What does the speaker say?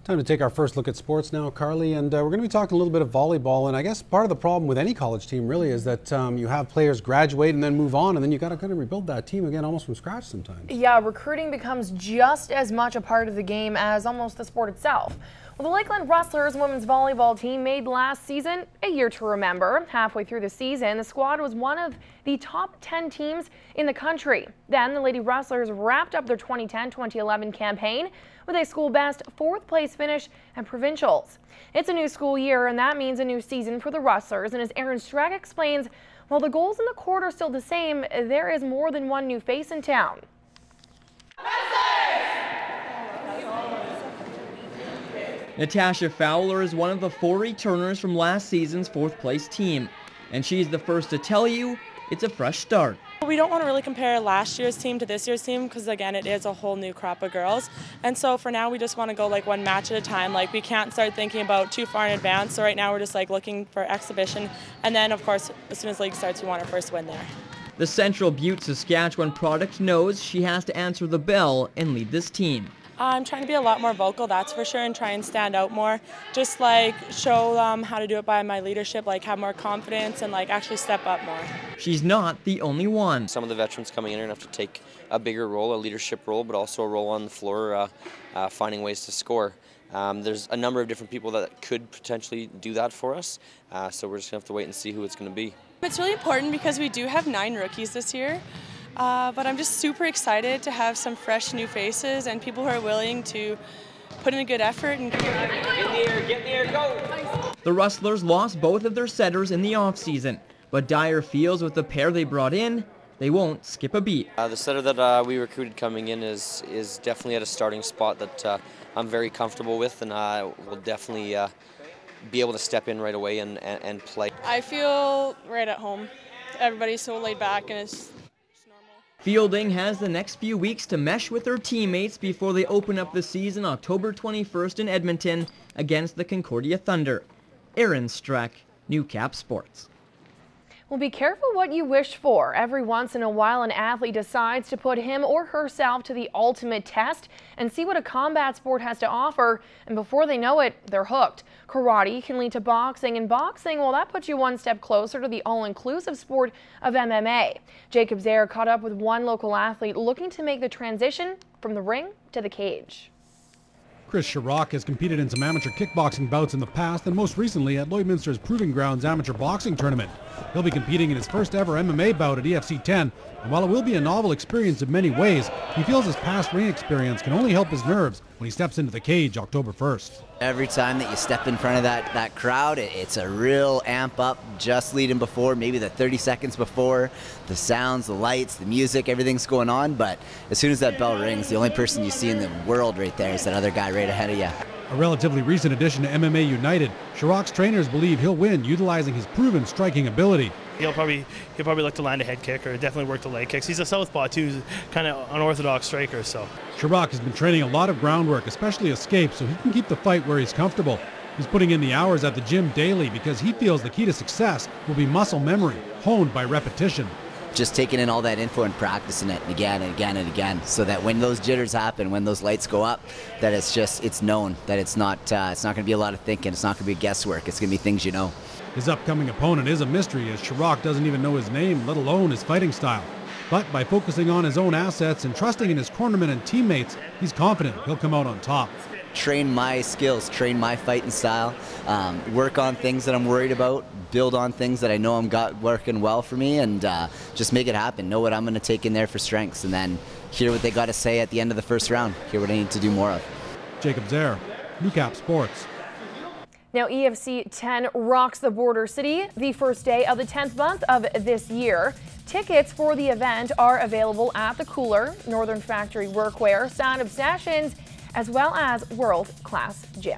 Time to take our first look at sports now, Carly, and we're going to be talking a little bit of volleyball. And I guess part of the problem with any college team really is that you have players graduate and then move on, and then you got to kind of rebuild that team again almost from scratch sometimes. Yeah, recruiting becomes just as much a part of the game as almost the sport itself. Well, the Lakeland Rustlers women's volleyball team made last season a year to remember. Halfway through the season, the squad was one of the top 10 teams in the country. Then the Lady Rustlers wrapped up their 2010-2011 campaign with a school best 4th place finish at provincials. It's a new school year, and that means a new season for the Rustlers. And as Aaron Strack explains, while the goals in the court are still the same, there is more than one new face in town. Natasha Fowler is one of the 4 returners from last season's 4th place team, and she's the first to tell you it's a fresh start. We don't want to really compare last year's team to this year's team because, again, it is a whole new crop of girls. And so for now, we just want to go like one match at a time. Like, we can't start thinking about too far in advance. So right now, we're just like looking for exhibition. And then, of course, as soon as league starts, we want our first win there. The Central Butte, Saskatchewan product knows she has to answer the bell and lead this team. I'm trying to be a lot more vocal, that's for sure, and try and stand out more. Just like show them how to do it by my leadership, like have more confidence and like actually step up more. She's not the only one. Some of the veterans coming in are going to have to take a bigger role, a leadership role, but also a role on the floor, finding ways to score. There's a number of different people that could potentially do that for us, so we're just going to have to wait and see who it's going to be. It's really important because we do have 9 rookies this year. But I'm just super excited to have some fresh new faces and people who are willing to put in a good effort. And get in the air, go! The Rustlers lost both of their setters in the offseason, but Dyer feels with the pair they brought in, they won't skip a beat. The setter that we recruited coming in is definitely at a starting spot that I'm very comfortable with, and will definitely be able to step in right away and play. I feel right at home. Everybody's so laid back and it's Fielding has the next few weeks to mesh with their teammates before they open up the season October 21st in Edmonton against the Concordia Thunder. Aaron Strack, Newcap Sports. Well, be careful what you wish for. Every once in a while, an athlete decides to put him or herself to the ultimate test and see what a combat sport has to offer. And before they know it, they're hooked. Karate can lead to boxing, and boxing, well, that puts you one step closer to the all-inclusive sport of MMA. Jacob Zaire caught up with one local athlete looking to make the transition from the ring to the cage. Chris Chirac has competed in some amateur kickboxing bouts in the past and most recently at Lloydminster's Proving Grounds amateur boxing tournament. He'll be competing in his first ever MMA bout at EFC 10, and while it will be a novel experience in many ways, he feels his past ring experience can only help his nerves when he steps into the cage October 1st. Every time that you step in front of that crowd, it's a real amp up just leading before, maybe the 30 seconds before, the sounds, the lights, the music, everything's going on, but as soon as that bell rings, the only person you see in the world right there is that other guy right ahead of you. A relatively recent addition to MMA United, Chirac's trainers believe he'll win utilizing his proven striking ability. He'll probably look to land a head kick or definitely work the leg kicks. He's a southpaw too, kind of unorthodox striker. So Chirac has been training a lot of groundwork, especially escape, so he can keep the fight where he's comfortable. He's putting in the hours at the gym daily because he feels the key to success will be muscle memory, honed by repetition. Just taking in all that info and practicing it again and again and again, so that when those jitters happen, when those lights go up, that it's known that it's not going to be a lot of thinking. It's not going to be guesswork. It's going to be things you know. His upcoming opponent is a mystery, as Chirac doesn't even know his name, let alone his fighting style. But by focusing on his own assets and trusting in his cornermen and teammates, he's confident he'll come out on top. Train my skills, train my fighting style, work on things that I'm worried about, build on things that I know I'm got working well for me, and just make it happen. Know what I'm going to take in there for strengths, and then hear what they got to say at the end of the first round. Hear what I need to do more of. Jacob Zaire, Newcap Sports. Now, EFC 10 rocks the border city the first day of the 10th month of this year. Tickets for the event are available at the Cooler, Northern Factory Workwear, Sound Obsessions, as well as World Class Gym.